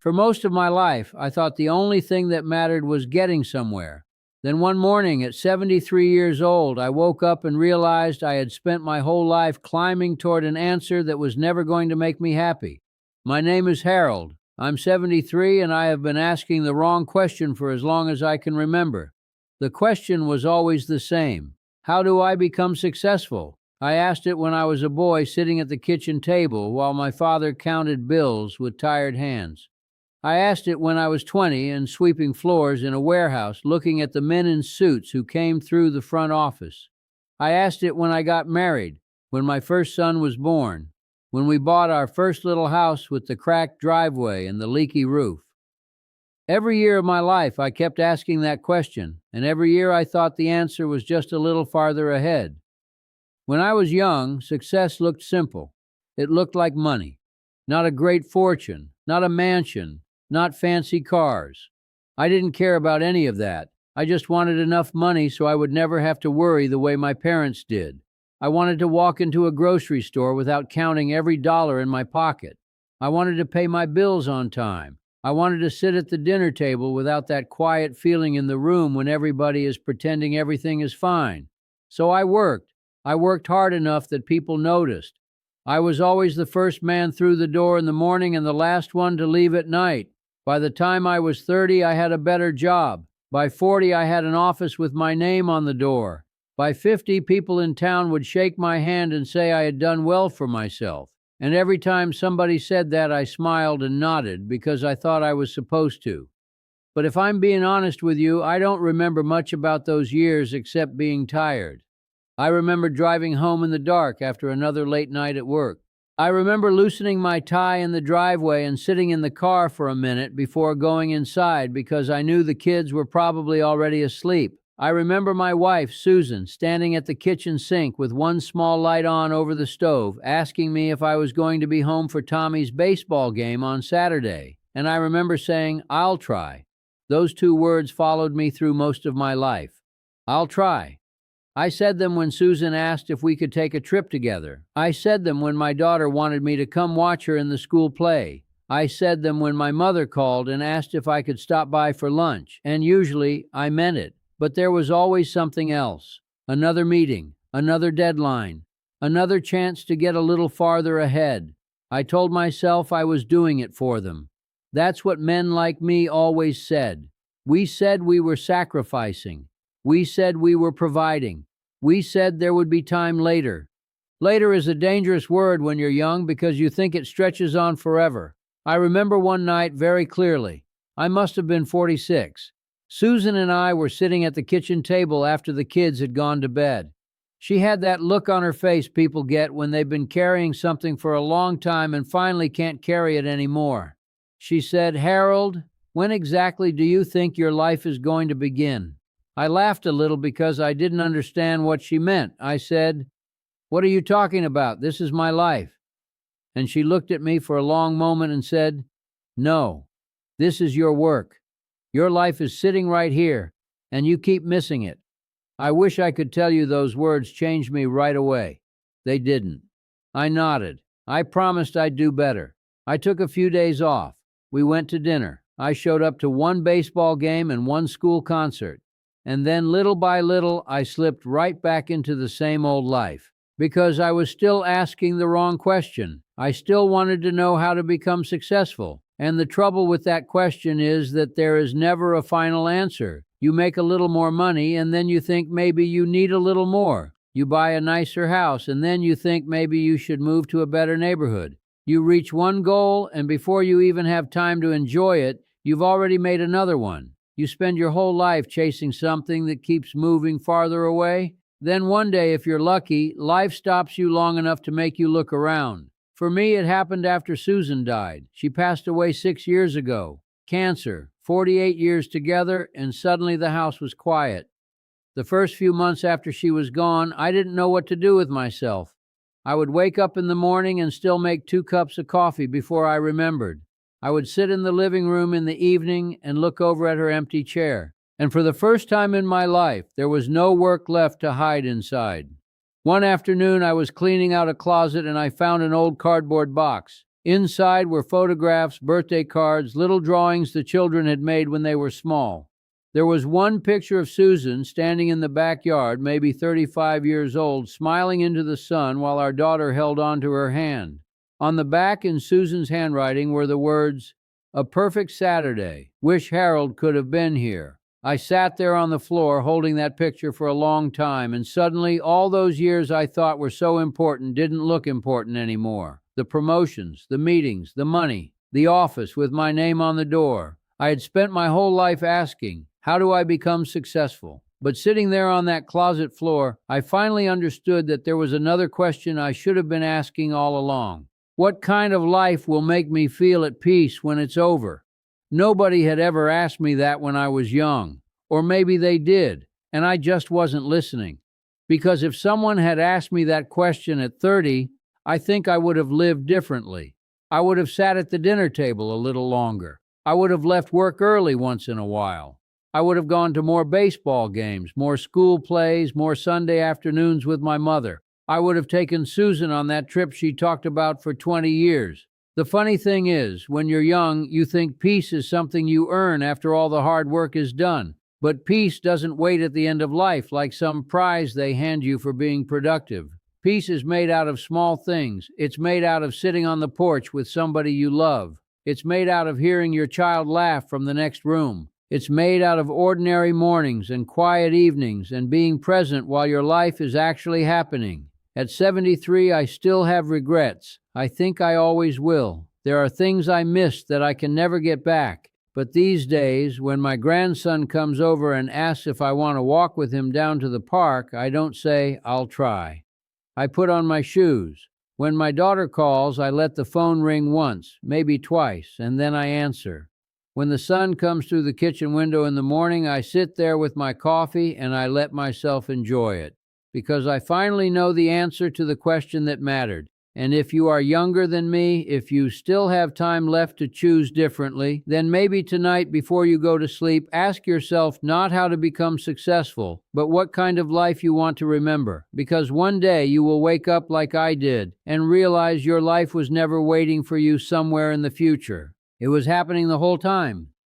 For most of my life, I thought the only thing that mattered was getting somewhere. Then one morning at 73 years old, I woke up and realized I had spent my whole life climbing toward an answer that was never going to make me happy. My name is Harold. I'm 73 and I have been asking the wrong question for as long as I can remember. The question was always the same. How do I become successful? I asked it when I was a boy sitting at the kitchen table while my father counted bills with tired hands. I asked it when I was 20 and sweeping floors in a warehouse looking at the men in suits who came through the front office. I asked it when I got married, when my first son was born, when we bought our first little house with the cracked driveway and the leaky roof. Every year of my life I kept asking that question, and every year I thought the answer was just a little farther ahead. When I was young, success looked simple. It looked like money. Not a great fortune, not a mansion, not fancy cars. I didn't care about any of that. I just wanted enough money so I would never have to worry the way my parents did. I wanted to walk into a grocery store without counting every dollar in my pocket. I wanted to pay my bills on time. I wanted to sit at the dinner table without that quiet feeling in the room when everybody is pretending everything is fine. So I worked. I worked hard enough that people noticed. I was always the first man through the door in the morning and the last one to leave at night. By the time I was 30, I had a better job. By 40, I had an office with my name on the door. By 50, people in town would shake my hand and say I had done well for myself. And every time somebody said that, I smiled and nodded because I thought I was supposed to. But if I'm being honest with you, I don't remember much about those years except being tired. I remember driving home in the dark after another late night at work. I remember loosening my tie in the driveway and sitting in the car for a minute before going inside because I knew the kids were probably already asleep. I remember my wife, Susan, standing at the kitchen sink with one small light on over the stove, asking me if I was going to be home for Tommy's baseball game on Saturday. And I remember saying, "I'll try." Those two words followed me through most of my life. I'll try. I said them when Susan asked if we could take a trip together. I said them when my daughter wanted me to come watch her in the school play. I said them when my mother called and asked if I could stop by for lunch, and usually I meant it. But there was always something else. Another meeting, another deadline, another chance to get a little farther ahead. I told myself I was doing it for them. That's what men like me always said. We said we were sacrificing. We said we were providing. We said there would be time later. Later is a dangerous word when you're young because you think it stretches on forever. I remember one night very clearly. I must have been 46. Susan and I were sitting at the kitchen table after the kids had gone to bed. She had that look on her face people get when they've been carrying something for a long time and finally can't carry it anymore. She said, "Harold, when exactly do you think your life is going to begin?" I laughed a little because I didn't understand what she meant. I said, "What are you talking about? This is my life." And she looked at me for a long moment and said, "No, this is your work. Your life is sitting right here, and you keep missing it." I wish I could tell you those words changed me right away. They didn't. I nodded. I promised I'd do better. I took a few days off. We went to dinner. I showed up to one baseball game and one school concert. And then little by little, I slipped right back into the same old life. Because I was still asking the wrong question. I still wanted to know how to become successful. And the trouble with that question is that there is never a final answer. You make a little more money, and then you think maybe you need a little more. You buy a nicer house, and then you think maybe you should move to a better neighborhood. You reach one goal, and before you even have time to enjoy it, you've already made another one. You spend your whole life chasing something that keeps moving farther away. Then one day, if you're lucky, life stops you long enough to make you look around. For me, it happened after Susan died. She passed away 6 years ago. Cancer, 48 years together, and suddenly the house was quiet. The first few months after she was gone, I didn't know what to do with myself. I would wake up in the morning and still make 2 cups of coffee before I remembered. I would sit in the living room in the evening and look over at her empty chair. And for the first time in my life, there was no work left to hide inside. One afternoon, I was cleaning out a closet and I found an old cardboard box. Inside were photographs, birthday cards, little drawings the children had made when they were small. There was one picture of Susan standing in the backyard, maybe 35 years old, smiling into the sun while our daughter held onto her hand. On the back, in Susan's handwriting, were the words, "A perfect Saturday. Wish Harold could have been here." I sat there on the floor holding that picture for a long time, and suddenly all those years I thought were so important didn't look important anymore. The promotions, the meetings, the money, the office with my name on the door. I had spent my whole life asking, how do I become successful? But sitting there on that closet floor, I finally understood that there was another question I should have been asking all along. What kind of life will make me feel at peace when it's over? Nobody had ever asked me that when I was young. Or maybe they did, and I just wasn't listening. Because if someone had asked me that question at 30, I think I would have lived differently. I would have sat at the dinner table a little longer. I would have left work early once in a while. I would have gone to more baseball games, more school plays, more Sunday afternoons with my mother. I would have taken Susan on that trip she talked about for 20 years. The funny thing is, when you're young, you think peace is something you earn after all the hard work is done. But peace doesn't wait at the end of life like some prize they hand you for being productive. Peace is made out of small things. It's made out of sitting on the porch with somebody you love. It's made out of hearing your child laugh from the next room. It's made out of ordinary mornings and quiet evenings and being present while your life is actually happening. At 73, I still have regrets. I think I always will. There are things I missed that I can never get back. But these days, when my grandson comes over and asks if I want to walk with him down to the park, I don't say, "I'll try." I put on my shoes. When my daughter calls, I let the phone ring once, maybe twice, and then I answer. When the sun comes through the kitchen window in the morning, I sit there with my coffee and I let myself enjoy it. Because I finally know the answer to the question that mattered. And if you are younger than me, if you still have time left to choose differently, then maybe tonight before you go to sleep, ask yourself not how to become successful, but what kind of life you want to remember. Because one day you will wake up like I did and realize your life was never waiting for you somewhere in the future. It was happening the whole time.